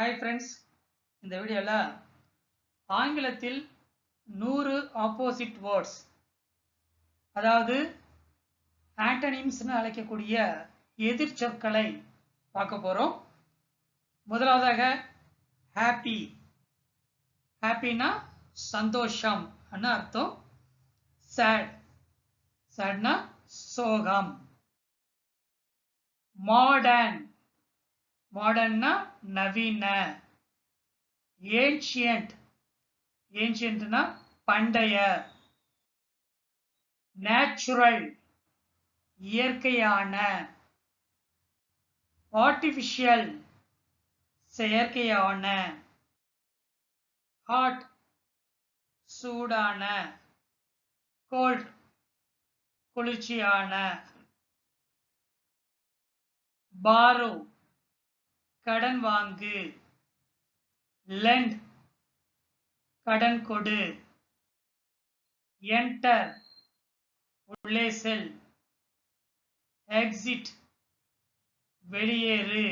Hi friends, இந்த வீடியோவில் ஆங்கிலத்தில் 100 ஆப்போசிட் வேர்ட்ஸ், அதாவது ஆண்டனிம்ஸ்னு அழைக்கக்கூடிய எதிர்ச்சொற்களை பார்க்க போகிறோம். முதலாவதாக ஹாப்பி. ஹாப்பினா சந்தோஷம் அர்த்தம். சேட், சேட்னா சோகம். மாடர்ன், மாடர்ன்னா நவீன. ஏன்ஷியன்ட், ஏன்ஷியன்ட்னா பண்டைய. நேச்சுரல், இயற்கையான. ஆர்டிஃபிஷியல், செயற்கையான. ஹாட், சூடான. கோல்ட், குளிர்ச்சியான. பாரோ, கடன் வாங்கு. லெண்ட், கடன் கொடு. என்டர், உள்ளே செல். எக்ஸிட், வெளியேறு.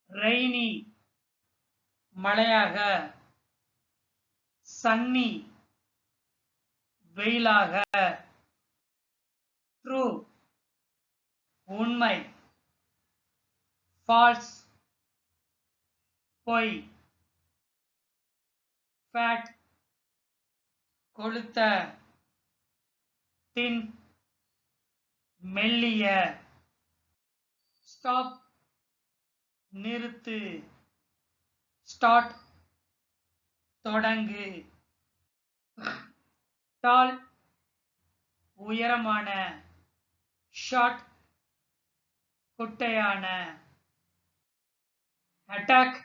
ரெய்னி, மழையாக. சன்னி, வெயிலாக. ட்ரூ, உண்மை. ஃபால்ஸ், பொய். ஃபேட், கொழுத்த. தின், மெல்லிய. ஸ்டாப், நிறுத்து. ஸ்டார்ட், தொடங்கு. டால், உயரமான. ஷார்ட், குட்டையான. அட்டாக்,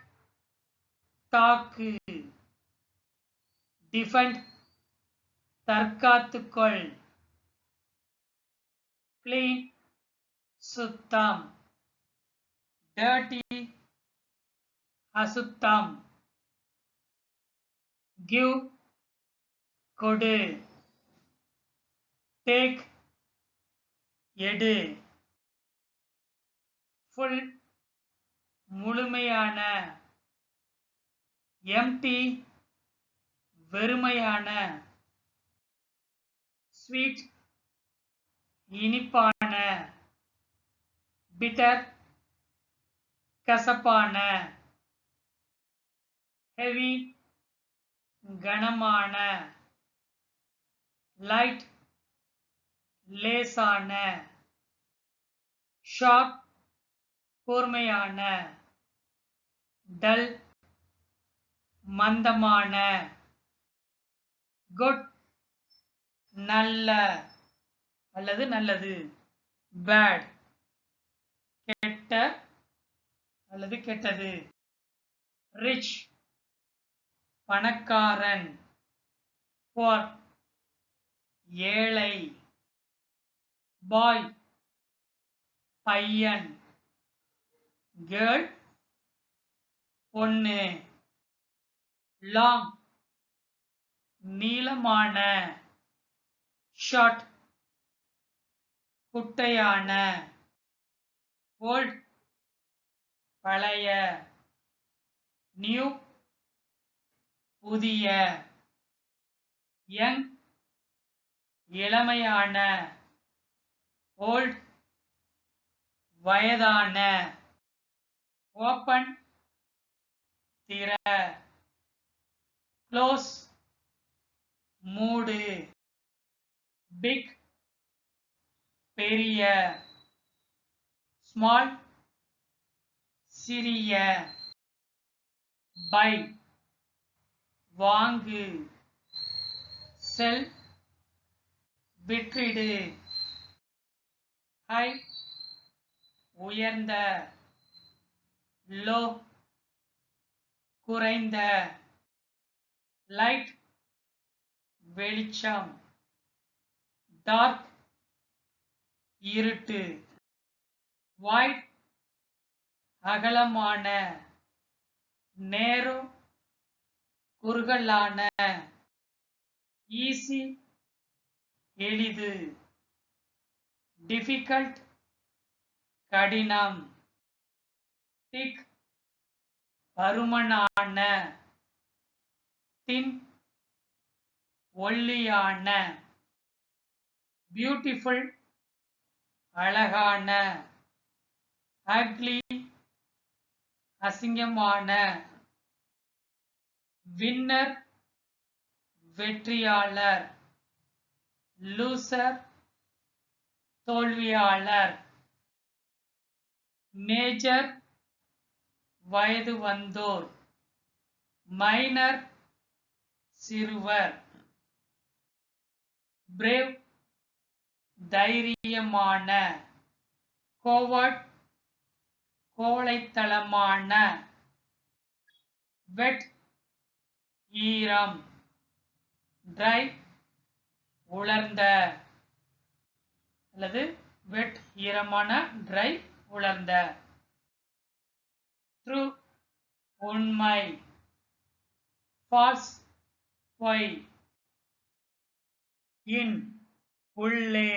தாக்கு. டிஃபெண்ட், தற்காத்துக்கொள். கிளீன், சுத்தம். டர்ட்டி, அசுத்தம். கிவ், கொடு. டேக், எடு. ஃபுல், முழுமையான. எம்டி, வெறுமையான. ஸ்வீட், இனிப்பான. பிட்டர், கசப்பான. ஹெவி, கனமான. லைட், லேசான. ஷார்ப், கூர்மையான. டல், மந்தமான. குட், நல்ல அல்லது நல்லது. பேட், கெட்ட அல்லது கெட்டது. ரிச், பணக்காரன். புவர், ஏழை. பாய், பையன். கேர்ள், பொண்ணு. லாங், நீளமான. ஷார்ட், குட்டையான. ஓல்ட், பழைய. நியூ, புதிய. யங், இளமையான. ஓல்ட், வயதான. ஓப்பன், திற. க்ளோஸ், மூடு. பிக், பெரிய. ஸ்மால், சிறிய. பை, வாங்கு. செல், விற்றிடு. ஹை, உயர்ந்த. லோ, குறைந்த. லைட், வெளிச்சம். டார்க், இருட்டு. வைட், அகலமான. நேரோ, குறுகலான. ஈஸி, எளிது. டிஃபிகல்ட், கடினம். திக், பருமனான thin ஒல்லியான beautiful அழகான ugly அசிங்கமான winner வெற்றியாளர் loser தோல்வியாளர் major வயது வந்தோர் minor சிறுவர் brave தைரியமான coward கோழைத்தனமான wet ஈரம் dry உலர்ந்த அல்லது wet ஈரமான dry உலர்ந்த true உண்மை false பொய் in உள்ளே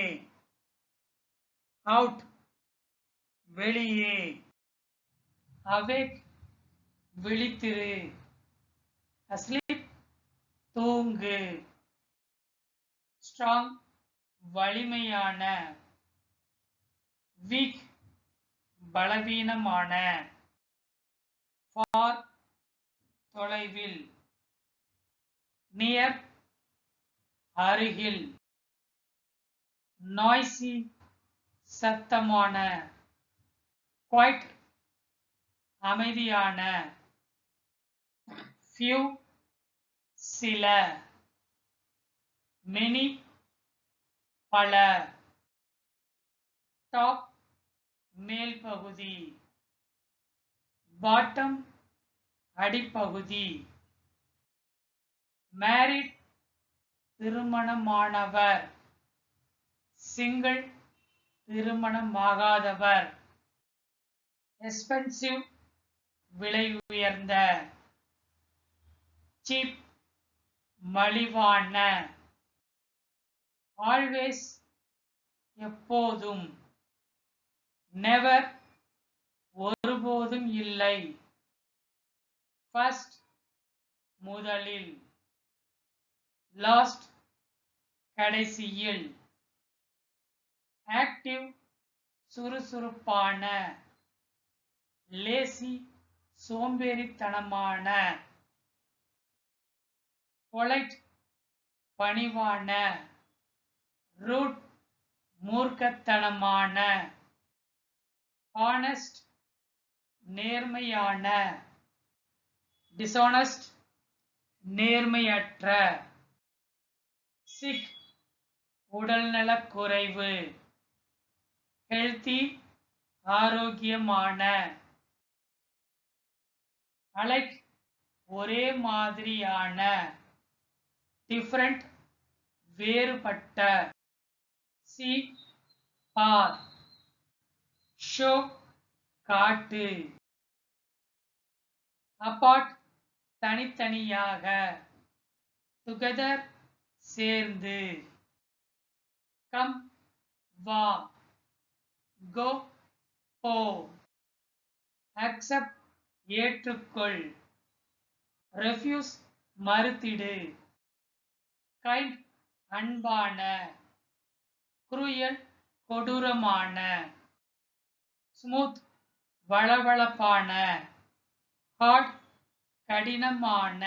out வெளியே awake விழித்திரு asleep தூங்கு strong வலிமையான weak பலவீனமான far தொலைவில் near அருகில் noisy சத்தமான quiet அமைதியான few சில many பல top மேல் பகுதி bottom அடிப்பகுதி married திருமணமானவர் single திருமணமாகாதவர் expensive விலை உயர்ந்த cheap மலிவான always எப்போதும் never ஒருபோதும் இல்லை first முதலில் last கடைசியில் active சுறுசுறுப்பான lazy சோம்பேறித்தனமான polite பணிவான rude மூர்க்கத்தனமான honest நேர்மையான dishonest நேர்மையற்ற sick உடல்நலக்குறைவு healthy ஆரோக்கியமான alike ஒரே மாதிரியான different வேறுபட்ட see பார் show காட்டு apart தனித்தனியாக together சேர்ந்து come வா go போ accept ஏற்றுக்கொள் refuse மறுத்திடு kind அன்பான cruel கொடூரமான smooth வளவளப்பான hard கடினமான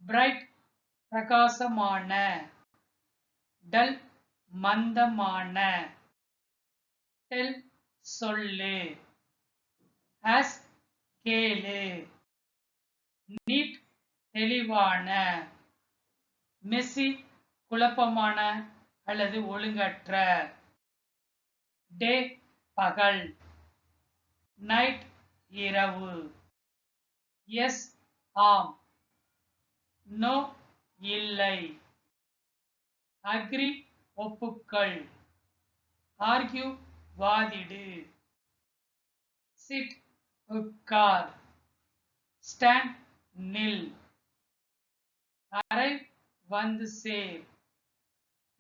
bright பிரகாசமான dull மந்தமான tell சொல்லு ask கேளு neat தெளிவான messy குழப்பமான அல்லது ஒழுங்கற்ற day பகல் night இரவு yes ஆம் no இல்லை agree ஒப்புக்கொள் argue வாதிடு sit உட்கார் stand நில் arrive வந்து சேர்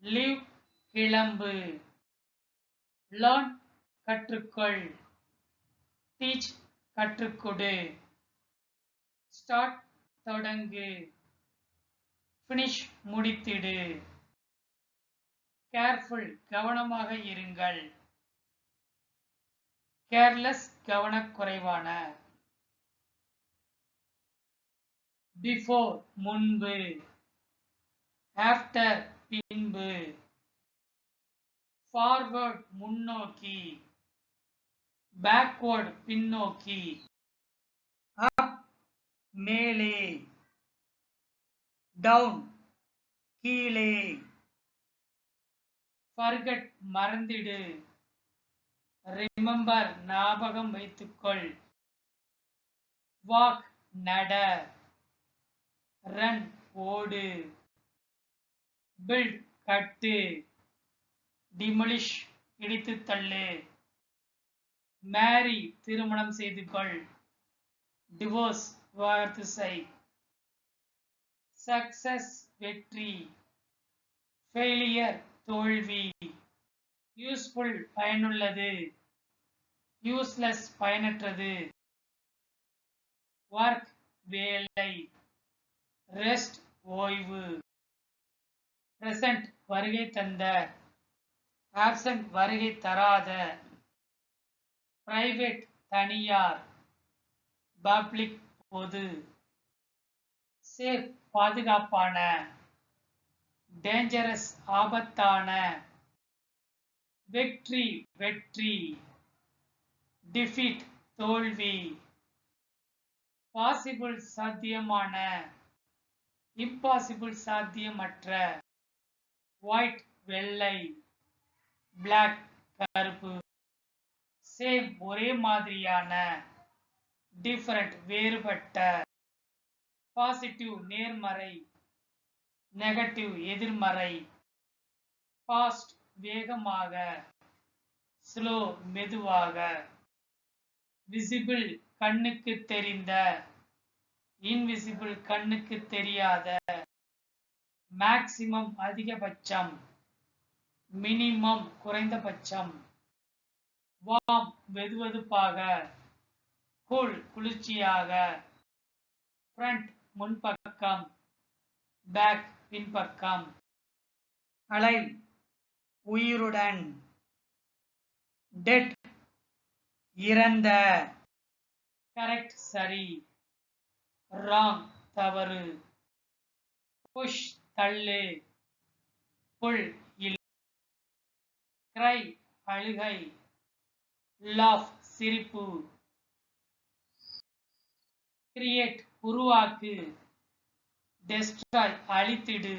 leave கிளம்பு learn கற்றுக்கொள் teach கற்றுக்கொடு. ஸ்டார்ட் தொடங்கு. ஃபினிஷ் முடித்திடு. கேர்ஃபுல் கவனமாக இருங்கள். கேர்லெஸ் கவனக்குறைவான. பிஃபோர் முன்பு. ஆஃப்டர் பின்பு. ஃபார்வர்ட் முன்னோக்கி. பேக்வர்ட் பின்னோக்கி. அப் மேலே. டவுன் கீழே. ஃபர்கெட் மறந்திடு. ரிமெம்பர் ஞாபகம் வைத்துக்கொள். வாக் நட. ரன் ஓடு. பில்ட் கட்டு. டிமொலிஷ் இடித்து தள்ளு. மேரி திருமணம் செய்து கொள். டிவோர்ஸ் விவாகரத்து செய். சக்சஸ் வெற்றி. ஃபெயிலியர் தோல்வி. யூஸ்ஃபுல் பயனுள்ளது. யூஸ்லெஸ் பயனற்றது. ஒர்க் வேலை. ரெஸ்ட் ஓய்வு. பிரசன்ட் வருகை தந்த. ஆப்சென்ட் வருகை தராத. பிரைவேட் தனியார். பப்ளிக் பொது. சேஃப் பாதுகாப்பான. டேஞ்சரஸ் ஆபத்தான. வெற்றி வெற்றி. டிஃபீட் தோல்வி. பாசிபிள் சாத்தியமான. இம்பாசிபிள் சாத்தியமற்ற. ஒயிட் வெள்ளை. பிளாக் கருப்பு. சேம் ஒரே மாதிரியான. டிஃபரண்ட் வேறுபட்ட. பாசிட்டிவ் நேர்மறை. நெகட்டிவ் எதிர்மறை. ஃபாஸ்ட் வேகமாக. ஸ்லோ மெதுவாக. விசிபிள் கண்ணுக்கு தெரிந்த. இன்விசிபிள் கண்ணுக்கு தெரியாத. மேக்சிமம் அதிகபட்சம். மினிமம் குறைந்தபட்சம். வார்ம் வெதுவெதுப்பாக. கூல் குளிர்ச்சியாக. ஃப்ரண்ட் முன்பக்கம். பேக் பின்பக்கம். அலைவ் உயிருடன். டெட் இறந்த. கரெக்ட் சரி. ராங் தவறு. புஷ் தள்ளு. புல் இல். கிரை அழுகை. லாஃப் சிரிப்பு. கிரியேட் உருவாக்கு. டெஸ்ட்ராய் அழித்திடு.